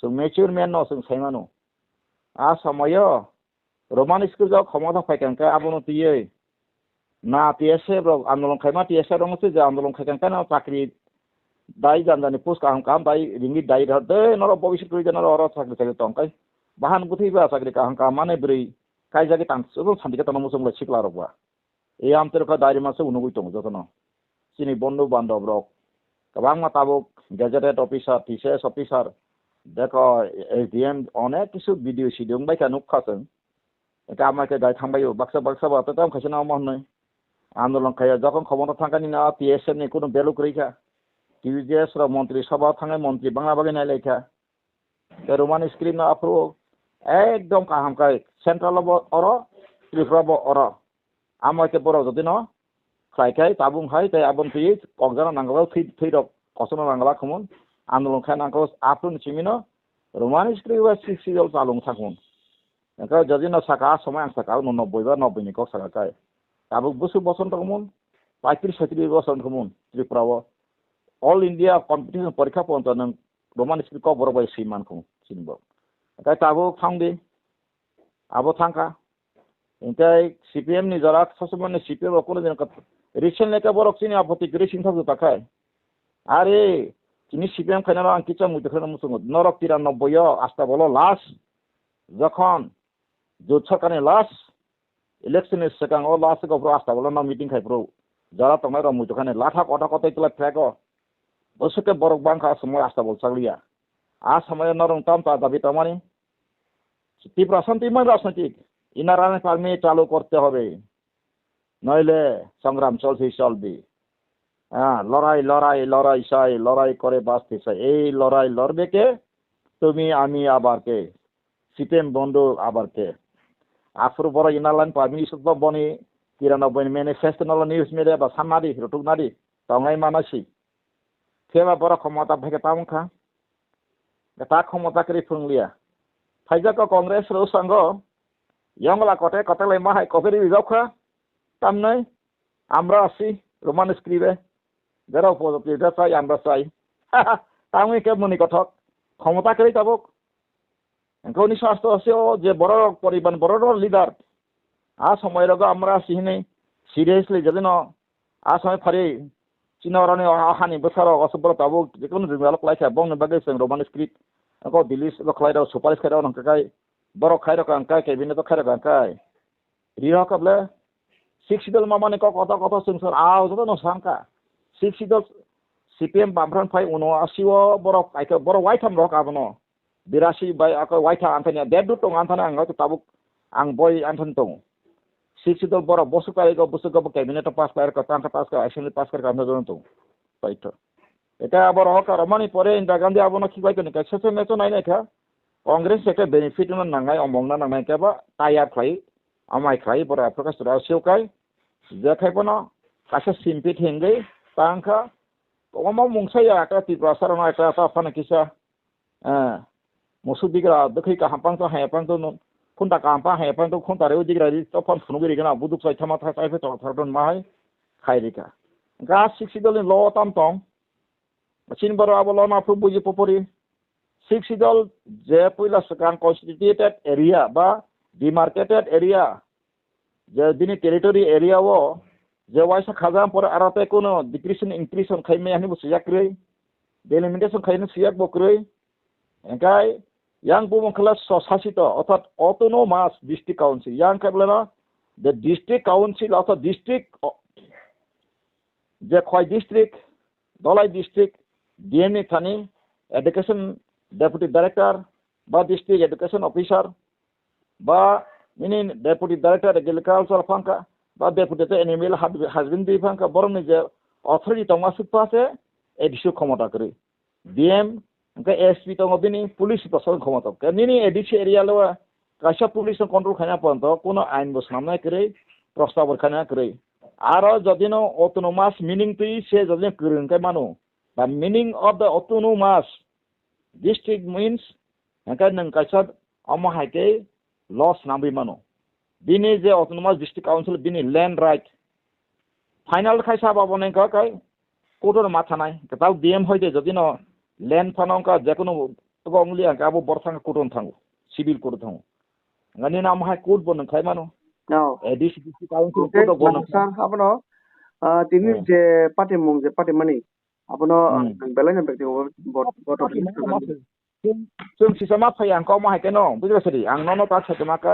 जों मेच्योर मेन न जों साइमानो आ समयो रोमान स्कुल जाव क्षमता फाइकांका आबनो तियै ना टीएसए ब्रो आंदोलन खाइमा टीएसए रंगसे जे आंदोलन खाइकांका ना चाकरी दाइ जानजानि पोस्ट काम दाइ रिंगि दाइ रदे नर भविष्य करि जन र चाकरी थाके तंकाय बाहान बुथैबा चाकरी काहांका माने ब्रै काइजागे तांसो सान्तिका तनमु जों लसिकला रबा ए आमतेरका दाइरि मासे उनुगुइ दं जतन চিনি বন্ধু বান্ধব রক গোবাং মাতাবক গেজেটেড অফিসার টিসিএস অফিসার দেখো এসডিএম অনেক কিছু ভিডিও সিডিও বাইকা নুখাসং এটা আমাকে গাই থামবাইও বাক্সা বাতে তো খাইছে না মহন আন্দোলন খাইয়া যখন ক্ষমতা থাকানি না টিএসএম নি কোনো বেলু করিখা টিজিএস র মন্ত্রী সভা থাঙে মন্ত্রী বাংলা বাগে নাই লেখা রোমান স্ক্রিন না আপ্রো একদম কাহামকাই সেন্ট্রাল অর ত্রিপুরা অর আমাকে বড় যদি ন খাইখাই তাবুং হাই তাই আবন তুই ককজানা নাঙ্গলাও থৈ রক কসনা নাঙ্গলা খমন আন্দোলন খাই নাঙ্গল আপ্রুন চিমিনো রোমান স্ক্রিন ওয়া 6 সিজল চালুং থাকুন একা যদি না সাকা সময় আং সাকা 90 বা 90 নি কক সাকা কাই তাবুক বসু বসন্ত খমন 35 36 বসন্ত খমন ত্রিপুরাও অল ইন্ডিয়া কম্পিটিশন পরীক্ষা পর্যন্ত নং রোমান স্ক্রিন ক বড় বাই সিমান খম চিনব একা তাবুক থাংদে আবো থাংকা এটাই সিপিএম নি যারা সসমানে সিপিএম কোন দিন রিসেন্ট লেখা বড় চিনি আপত্তি রিসেন্ট থাকতো তাকাই আরে চিনি সিপিএম খাইনা আং কিচা মুই দেখলাম মুসুম নরক 93 আস্তা বলো লাস্ট যখন জোট সরকারের লাস্ট ইলেকশনের সেকাং ও লাস্ট গপ্র আস্তা বলো না মিটিং খাইপ্রো যারা তোমার মুই দোকানে লাঠা কটা কতই তোলা ফ্যাগো বসকে বরক বাংখা সময় আস্তা বল চাগলিয়া আ সময় নরম তাম তা দাবি তামানি ত্রিপুরা শান্তিময় রাজনৈতিক ইনারানে পারমি চালু করতে হবে নইলে সংগ্রাম চলবে হ্যাঁ লড়াই চাই লড়াই করে বাঁচতে চাই এই লড়াই লড়বে কে তুমি আমি আবার কে সিপিএম বন্ধু আবার কে আফুর বড় ইনারলাইন পারমিশন বনি 93 ম্যানিফেস্টো নল নিউজ মিডিয়া বা সামনাদি রুটুকনাদি তঙাই মানাসি ফেবা বড় ক্ষমতা ভেকে তামখা তা ক্ষমতা করি ফুংলিয়া ফাইজাক কংগ্রেস রো সঙ্গ ইয়ংলা কটে কটেলাই মাহাই কফেরি বিজাখা তামনাই আমরা আছি রোমান স্ক্রিবে যারা উপজাতিরা চাই আমরা চাই তামই কে মনি কথক ক্ষমতা করি তাবক এঙ্কনি স্বাস্থ্য আছে যে বড় পরিমাণ বড় লিডার আ সময় রগ আমরা সিহিনে সিরিয়াসলি যদি ন আ সময় ফারি চিনরানি হানি বছর অসবর তাবক যে কোনো জিঙ্গালক লাইছা বং বাগে রোমান স্ক্রিপ্ট আকৌ দিল্লি লখলাইরাও সুপারিশ খাইরাও নংকাই বড় খাইরাও কাঙ্কাই কেবিনেট খাইরাও কাঙ্কাই রিহ কবলে 6 sidol mamane ko kota sungsar aw joto no sangka 6 sidol CPM bamfran phai 79 o borok aika borok waitham rok abono 82 bai ako waitha anthania dedu tong anthana ang to tabuk ang boy anthan tong 6 sidol borok bosu kai go cabinet pass kai ko tangka pass ka assembly pass kar kamna jon tong paito এটা আবার hawker মানে পরে ইন্দিরা গান্ধী আবনো কি বাইতো নি কাছে মেতো নাই না কংগ্রেস একটা বেনিফিট না নাঙ্গাই অমংনা নাঙ্গাই কেবা টায়ার খাই আমাই খাই বড় প্রকাশ রাও সেওকাই যে খাইবনো কাছে সিম্পি থেঙ্গৈ তাংখা ওমা মুংসাইয়া একটা ত্রিপুরা না একটা ফানা কিসা মুসুদিগ্রা দখৈ কাহাপাং তো হায়াপাং তো খুনটা কাহাপা হায়াপাং তো খুনটা রেও দিগ্রা তো ফন ফুনুগিরি গনা বুদুক সাই থামা থাই ফে তরদন মাই খাইরিকা গা 6 sidol ল তাম তং চিন বড় আবল না প্রভু বুঝি পপরি 6 sidol যে পয়লা সকান কনস্টিটিউটেড এরিয়া বা ডিমার্কেটেড এরিয়া যে দিনে territory area O je waisa khajam pore arate kono decrease increase on khaime ani busu yakrei delimitation khaine siyak bokrei engkai yang bumong kelas sosasito otot autonomous district council yang kablana the district council of the district je khoi district dolai district dni thani education deputy director ba district education officer ba ini deputy director agricultural pangka ba deputy animal husbandry pangka borong je authority tongmasuk pase edisu khomota kri dm engka sp tongo bini police person khomota ke nini edisu area lo kaisa police control khana ponto kono ain bo samnai kri prostav khana kri aro jodino autonomous meaning tui se jodino kurun kai manu the meaning of the autonomous district means engka nang kaisa amo haike loss nambi mano bini je autonomous district council bini land right final kaisa babone ka kai kotor matha nai ketau dm hoide jodino land phanong ka jekono gongli angka abo borthang koton thangu civil court thangu ngani nam hai court bon khai mano no district council court bon sang abono tini je party mani abono belanya bekti bot जों सिसमा फैयां को मा हाइके न बुझिसरि आं न ता छतमा का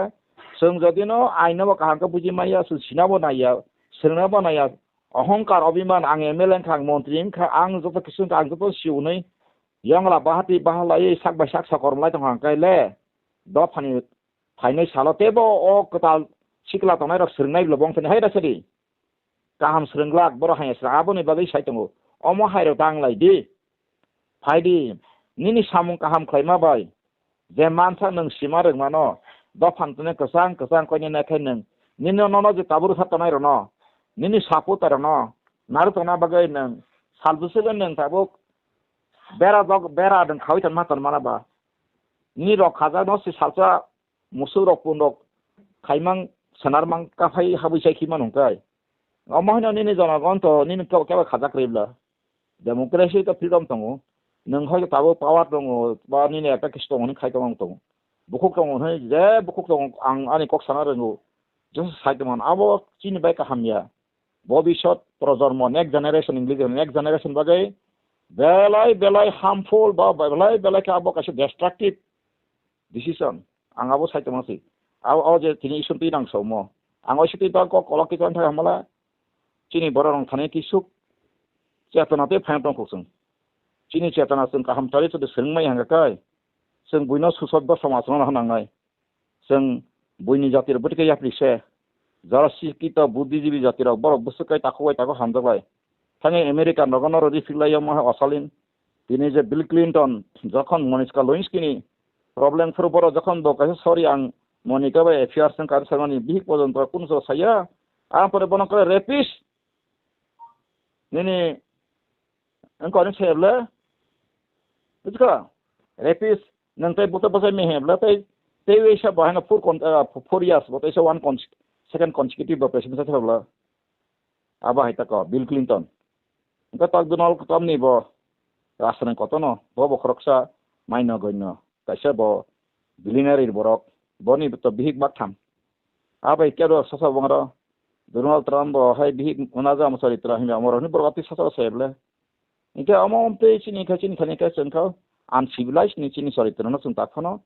जों जदि न आइनो काहां को बुझि माया सिनाबो नाया सोंनाबो नाया अहंकार अभिमान आं एमएलए खां मंत्री खा आं जतो किसुन आं जतो सिउनै यांगला बाहाति बाहालायै साक बाय साक सकरमलाय दं हां कायले द फानि फाइनै सालतेबो अ कताल सिकला तनाय र सोंनाय लबं थने हाय रसरि गाहाम सोंग्ला बर हायस आबोनि बागै साइतंगो Amo हायरो दांलायदि फाइदि nini samung kaham klaima bai je mansa nang sima reng mano do phantune kasang ko ni na khai nang nini no je tabur satanai ro no nini sapu tar no naru tona bagai nang salbuse nang tabuk bera dang khawi tan ma tan mana ba ni ro khaja no si salsa musu ro pun ro khaimang sanar mang ka phai habu sai khi manung kai amahna nini jana gon to nini ka khaja kribla democracy to freedom tongo nang hoy tabo power dong ba ni ne ta kistong ni khai tong tong bukuk tong he je bukuk tong ang ani kok sana rengu just sai tong abo chini bai ka hamya bobishot prozormo next generation bagai belai harmful ba belai ka abo ka destructive decision ang abo sai tong si aw je tini sunti nang somo ang oi suti ba ko kolok ki ton tha hamala chini borong thane ki suk chetana te phang tong khosung chini chetana sung kaham tari to sungmai hanga kai sung buino susod ba samasana hanangai sung buini jatir butike yaprise jara sikita buddhijibi jatir bor busukai takhoi tako hamjabai thange america nogono rodi filai ma asalin tini je bill clinton jokhon moniska lewinsky ni problem fur bor jokhon do kaise sorry ang monica ba affairs sung kar sagani bihik pojonto kunso saya am pore bono kare rapist nini angko ni sebla buka rapist nantai buta basa me hebla tai weisa bahana 4 years but is one second consecutive president sebla aba haita ko bill clinton ka tak donald trump ni bo rasane kotono bo khoroksa maino goino kaisa bo billionaire borok boni to bihik batham aba ikero sasa bongro donald trump bo hai bihik unaja amsoritra himi amoro ni borgati sasa sebla ike amomte chini khani ka chengkau uncivilized ni chini soritra no sungta khono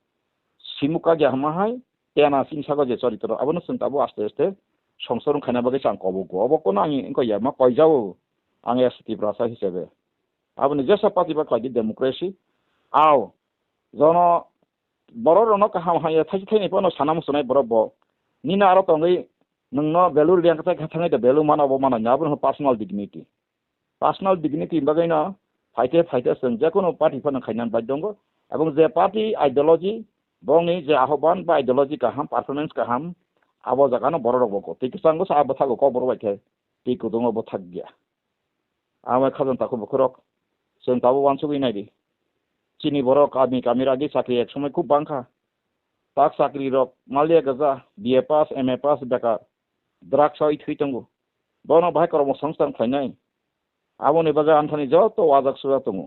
simuka gya hamahai tena sinsago je soritra abono sungta bo aste aste সংসরণ খানা বাগে চাং কব গব কোন আমি ইনকো ইয়ামা কইজাও আং ST ব্রাসা হিসেবে আপনি যেসব party বা খাই ডেমোক্রেসি আও জন বড় রন কাহাম হাই থাকি থাইনি পনো সানাম সুনাই বরব নিনা আরো তঙ্গই নংনো ভ্যালু লিয়াং কা থাঙ্গাই দে ভ্যালু মানাবো মানা নাবো পার্সোনাল ডিগনিটি বাগাইনা ফাইতে जों যেকোনো পার্টি ফন খাইনান বাই দঙ্গ এবং যে পার্টি আইডিওলজি বংনি যে আহ্বান বা আইডিওলজি কাহাম পারফরম্যান্স কাহাম abo jagano boro rok tik sango sa bathago ko boro baithe tik dongo bo thak gya amai khajan takho bokrok जों tabo wansugui naidi chini boro kamira gi sakri ek সময় খুব bangkha tak sakri rok malia gaza BA pass MA pass beka draksoi thuitongo bono bhai kormo sangstan khainai aboni baja anthani joto wajak suya tongo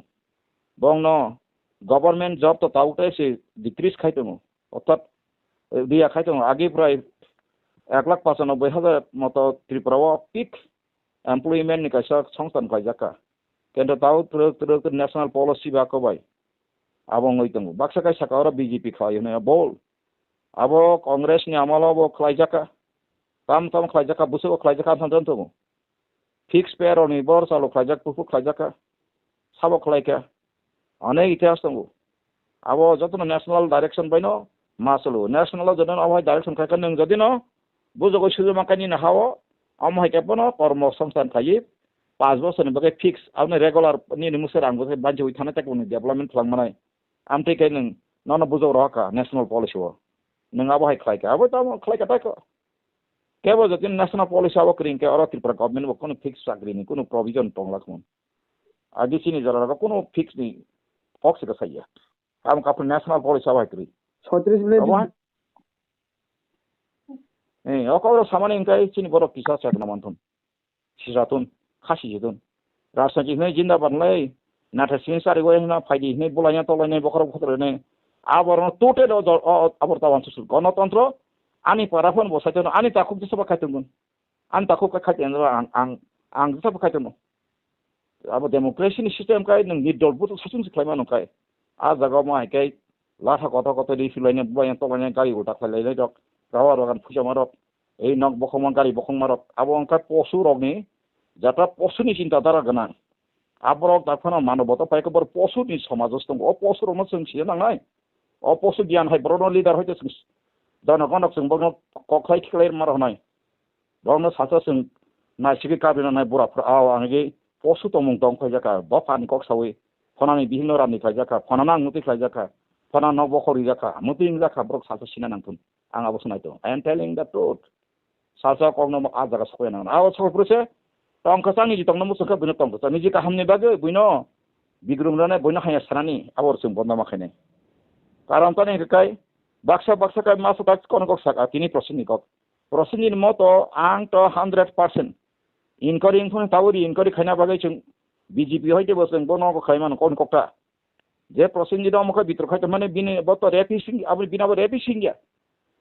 bongno government job to tautai se decrease khaitongo অর্থাৎ দিয়া খাইtongo age প্রায় 1,95,000 মতো Tripura peak employment ni kaisa songstan kaijaka kento tau truk national policy ba ko bai abo ngoi tongo baksa kaisa ka ora BJP khayo ne bol abo congress ni amala bo khlaijaka tam khlaijaka buso khlaijaka thanton tongo fixed pay ni bor salo khlaijak pupu khlaijaka sabo khlaika ane iतिहास tongo abo jotono national direction baino masalo national jotono abo direction khaika nang jodi no bujogo sujo makani na hawo amhai kepono kormo samstan khai 5 বছর ni bagai fix awne regular ni musar angbo banjoi thana tak ni development khangmanai amte kai nang nono bujo roka national policy wo nang abo hai khlaika abo tam khlaika ta ko kebo jodi national policy abo kring ke ora tripura government bo kono fix sakri ni kono provision tongla khon adi sini jara ko kono fix ni fox ka saya am ka national policy abo kri 36 bile 어까로 사만인가이 진이 버럭 기사 차그나 만톤 시사톤 카시지돈 라사지 네 진다 반레이 나타 신사리고 해나 파이디 네 볼라냐 돌라냐 버커로 코트르네 아버는 토테로 아버타 완수술 গণতন্ত্র 아니 파라폰 보사전 아니 타쿠 지서바 카이톤 안 타쿠 카이톤 안 지서바 카이톤 아버 데모크레시 시스템 카이 능 니돌부터 사춘지 클라이마노 카이 아 자가마 카이 라타 거터 리필라냐 부바냐 돌라냐 가리 우타 클라이레 적 rawar bagan puja marok ei nok bokong gari bokong marok abo angka posu rogni jata posu ni cinta dara gana aborok dakfana manoboto pai kobor posu ni samajos tong o posu ro sung sia nangai o posu gian hai brono leader hoite sung dana konok sung bogno koklai khlair mar honai bogno sasa sung na sigi kabina nai bura fra awa angi posu tomung tong khoi jaka bo pan kok sawi phonani bihino rani khai jaka phonana nguti khai jaka phona nok bokhori jaka muting jaka brok sasa sina nangtun ang abo sunai to I am telling the truth sasa kogno mo ajaga sokoy nang awo sopruse tong kasang ji tong no musuka bino tong kasang ji ka hamne bage buino bigrum rane buino khaya sarani awor sum bonna makhene karon tane kai baksa kai masu tak kon kok saka tini prosini moto ang to 100% incurring phone tawri incurri khana bage chung BJP hoite boseng bono ko khaiman kon kokta je prosini do mo ka bitor khaita mane bine boto repising abri bina bo repising ya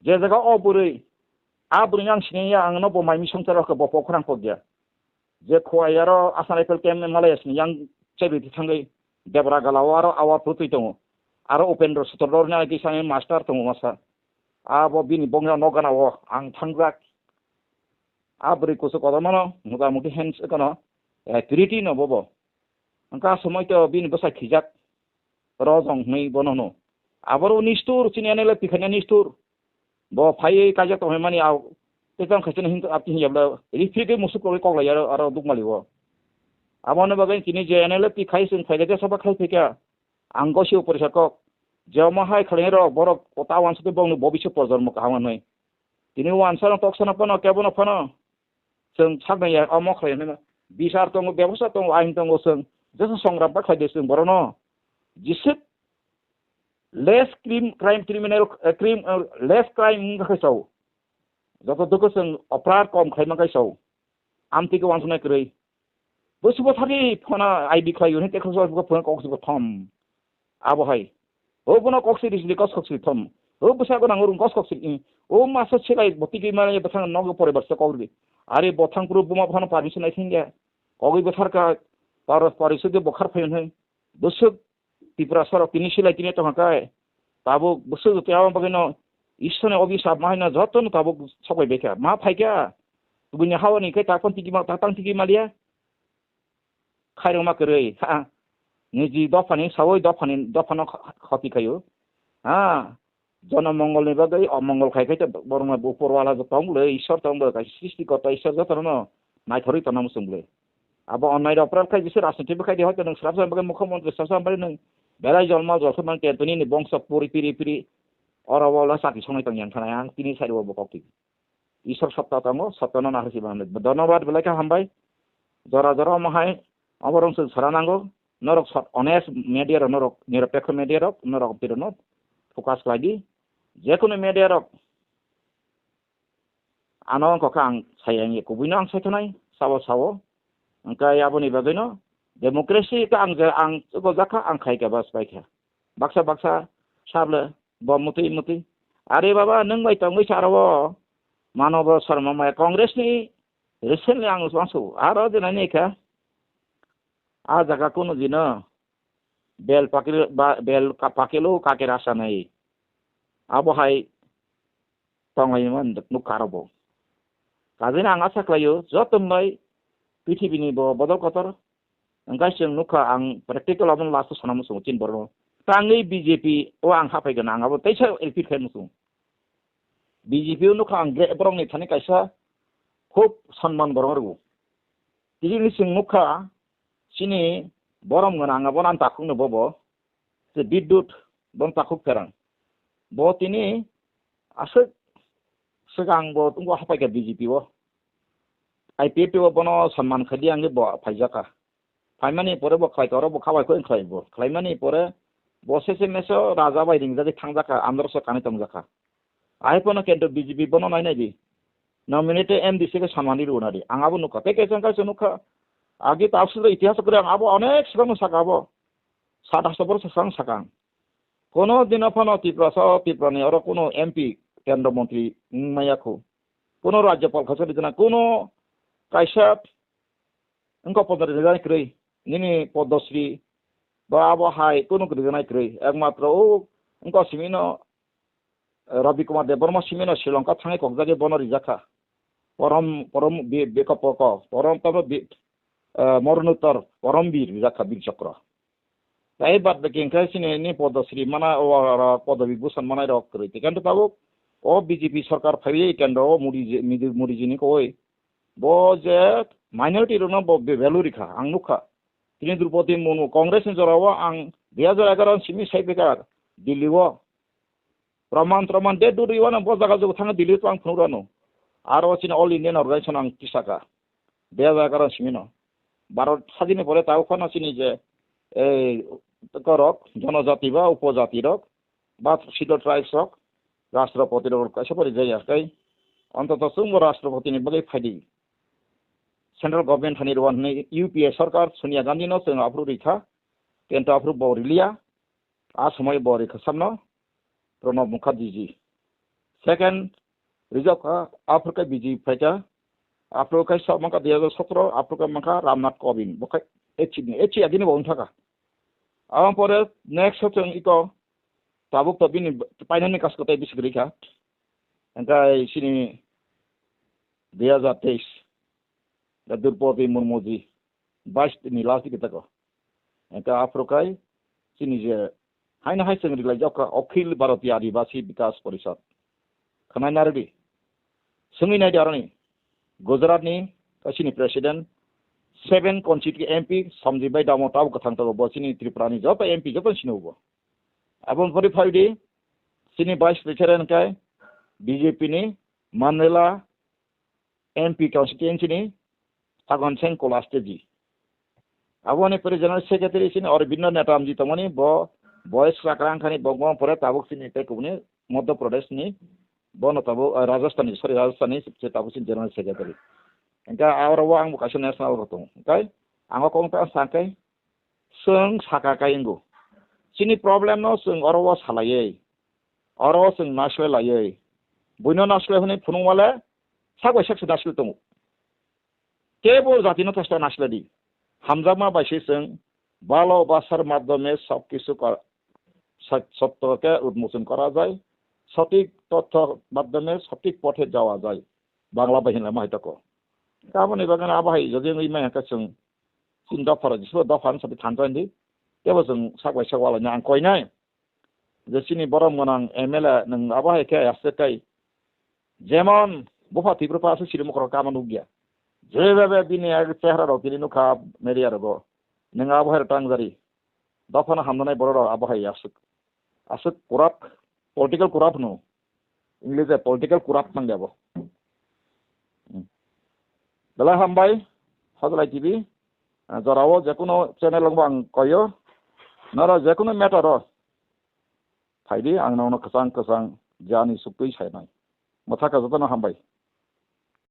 je jaga oburi aburi yang sinya ang no bo mai misong tara ko bo pokrang pogya je khoyaro asana pel kem malayas ni yang chebi thangai debra galawaro awa pruti tongo aro upendro sutoror na ki sange master tongo masa abo bini bongna nogana wo ang thangrak aburi ko so kodamano muda muti hands kono activity no bobo angka somoy to bini bosa khijak rojong nei bonono abaro nistur chinyanele pikhanya nistur bo phai kaja to hemani aw tekam khachene hin apti hiyabla rifike musuk ko kokla yaro aro dukmali wo amone bagai kini je enele pi khaisin khaile saba khai theka anggosi uporisako jama hai khalero borok kota wansute bongnu bobisho projormo kahawan noi tini wansana toksana pano kebono pano sung sagna ya amo khaile bisar tong ব্যবস্থা tong ain tong sung jesu songram ba khaide sung borono jisip less less crime ka sau joto doko sung aprar kom khaima ka sau amti ko wansuna krei bosu bothari phona id khayo ne tekho so ko phona koksu ko thom abo hai o bono koksu disli kos koksu thom o busa ko nangurung kos koksu o maso chilai botiki mane bothang nogo pore barsa kogri are bothang puru buma phona permission ai thingya kogi bothar ka parisode bokhar phayon hai bosu tipra soro kinishilai tine to hakai tabo bosu teawa bagino ishone obisap mahina joton tabo sokai beka ma phaika bunya hawani kai takon tiki ma tatang tiki malia khairo ma krei ha niji dofani sawoi dofano khati khayo ha jana mongol ni bagai amongol khai khai ta borma bopor wala jo tongle ishor tongle ka srishti kota ishor jotono nai thori tonam sungle abo onai opral khai bisir asati bekai de hoto nang srabsa bagai mukhamantri sasam bari nang belai jolma jolman ke tuni ni bongsa puri piri ora wala sati sonai tong yang thana tini sari wo bokok ti ishor sapta tango saptana na hasi ban ধন্যবাদ belai ka hambai jora mahai aborong saranango norok honest media norok niropekho media norok pironot fokus lagi jekono media rok anon ko kang sayang ye kubino ang setonai sawo angka yaboni bagino demokrasi ka ang go jaka ang khai ka bas baikha baksa sable bom muti are baba nang bai tong sarawo manobo sarma ma congress ni recently ang uswansu aro dinani ka a jaga kono dina bel pakilo kake rasa nai abo hai tongai man nukarabo kazina ang asa klayo jotom nai pithibini bo bodol kotor angkai sing nuka ang practical amon lasto sanamu sungcin boro tangi BJP o ang hapai gana ang abo taisa LP khen musung BJP nuka ang borong ni thani kaisa খুব সম্মান বরং তিনি সিং মুখা সিনি বরম গনা বনান তাকুনো ববো যে বিদ্যুৎ বন তাকুক ফেরাং ব তিনি আসে সিগাং ব তুঙ্গ হাপাইকা বিজেপি ব আইপিপি ব বন সম্মান খাদি আঙ্গে ব ফাইজাকা ফাইমানি পরে ব খাই তর ব খাবাই কই খাই ব খাইমানি পরে বসেছে মেসো রাজা বাইদিং যদি থাংজাকা আন্দরস কানে তংজাকা আইপনো কেন্দ্র বিজেপি বন নাই নাই দি nominate MDC ke samani runari angabo nuka peke jangka nuka agi tapsudro ইতিহাস করে angabo অনেক সাকানো সাকাবো 27 বছর সাকাং কোনো দিন ফনো ত্রিপুরানি আর কোনো এমপি কেন্দ্রমন্ত্রী মায়াকো কোনো রাজ্যপাল খাসরি দিনা কোনো কাইসা ইনকো পদরে জানাই ক্রই নিনি পদ্মশ্রী বা আবো হাই কোনো করে জানাই ক্রই একমাত্র ও ইনকো সিমিনো রবি কুমার দেববর্মা সিমিনো শ্রীলঙ্কা থাঙে কক্সাগে বনরি জাখা পরম বেকপক পরম তবে মরণোত্তর পরমবীর জাখা বীর চক্র তাই বাদ বাকি ইংরেজি নি পদ্মশ্রী মানা পদবিভূষণ মানাই রক রইতে কিন্তু তাবো ও বিজেপি সরকার ফাইয়ে কেন্দ্র মুড়িজিনি কই ব যে মাইনরিটি রন ভ্যালু রেখা আং নুখা তিনি দ্রৌপদী মুর্মু কংগ্রেস জরাও আং 2011 সিমি সাইবেকার দিল্লিও প্রমাণ দে দুরি ওয়ানা ব জায়গা জগ থাঙ্গা দিল্লি তো আং ফনুরানো আর ওচিন অল ইন্ডিয়ান অর্গানাইজেশন আং তিসাকা 2011 সিমিনো ভারত স্বাধীনের পরে তাও কোন চিনি যে এই করক জনজাতি বা উপজাতি রক বা শিডল ট্রাইবস রক রাষ্ট্রপতির কাছে পরে যাই আকাই অন্তত সুম রাষ্ট্রপতিনি বলে ফাইদি সেন্ট্রাল গভর্নমেন্ট হানি ওয়ান ইউপিএ সরকার সোনিয়া গান্ধী নো जों আপ্রুভ রেখা কেন্দ্র আপ্রুভ বরিলিয়া আ সময় বরিখা সামনো প্রণব মুখার্জি জি সেকেন্ড रिजर्व का आफ्रिका बीजी फाइटा आफ्रिका सबमका 2017 आफ्रिका मका रामनाथ कोविंद बका एची आदिनि बौन थाका आम परे नेक्स्ट जों इको ताबुक तो बिनि फाइनालनि कासको ताइ बिसग्रिखा एंकाय सिनि 2023 दा द्रौपदी मुर्मू जी 22 नि लास्ट किताको एंका आफ्रिका सिनि जे हाइना हाइ जों रिलाय जका अखिल भारतीय आदिवासी विकास परिषद खनाय नारदि Sungi nai darani Gujarat ni kasini president 7 constituent MP samji bai damo tabu kathang to bo sini Tripura ni jopa MP jopa sinu bo abon 45 di sini vice president kai BJP ni Manila MP constituency ni Sagon Seng Kolaste ji abon pore general secretary sini or binno netam ji tomani bo boys sakrang khani bogom pore tabuk sini te kubni Madhya Pradesh ni bono tabo Rajasthani se tabo sin general secretary engka awra wa ang bukasyo national rotong kai ang kong ta sangkai sung saka kai ingo sini problem no sung oro salaye oro sung nasle laye buino nasle hone phunung wala sagwa sakse nasle tomo kebol jati no tasta nasle di hamjama baise sung balo basar মাধ্যমে সবকিছু সত্যকে উন্মোচন করা যায় সঠিক তথ্য মাধ্যমে সঠিক পথে যাওয়া যায় বাংলা বাহিনী মাহিতাকো কামনি বাগান আবাই যদি এই মায়াকা जों চিন্তা ফরা দিছো দফান সাথে থানজান্দি কেবো जों সাকবাই সাকওয়ালা আং কইনাই যে সিনি বরম গনাং এমএলএ নং আবাই কে আসতেকাই যেমন বফা তীব্রপা আছে সিরিমকর কামানু গিয়া যেভাবে বিনি আর চেহারা রো বিনি নুখা মেরিয়া রগো নং আবাই টাংজারি দফান হামনাই বড় আবাই আসুক কুরাপ political corrupt no English political corrupt nang jabo dala hambai hadlai tv jorao jekono channel ang koyo nara jekono matter ro thaidi ang no kasang jani sukui sai nai mathaka jotana hambai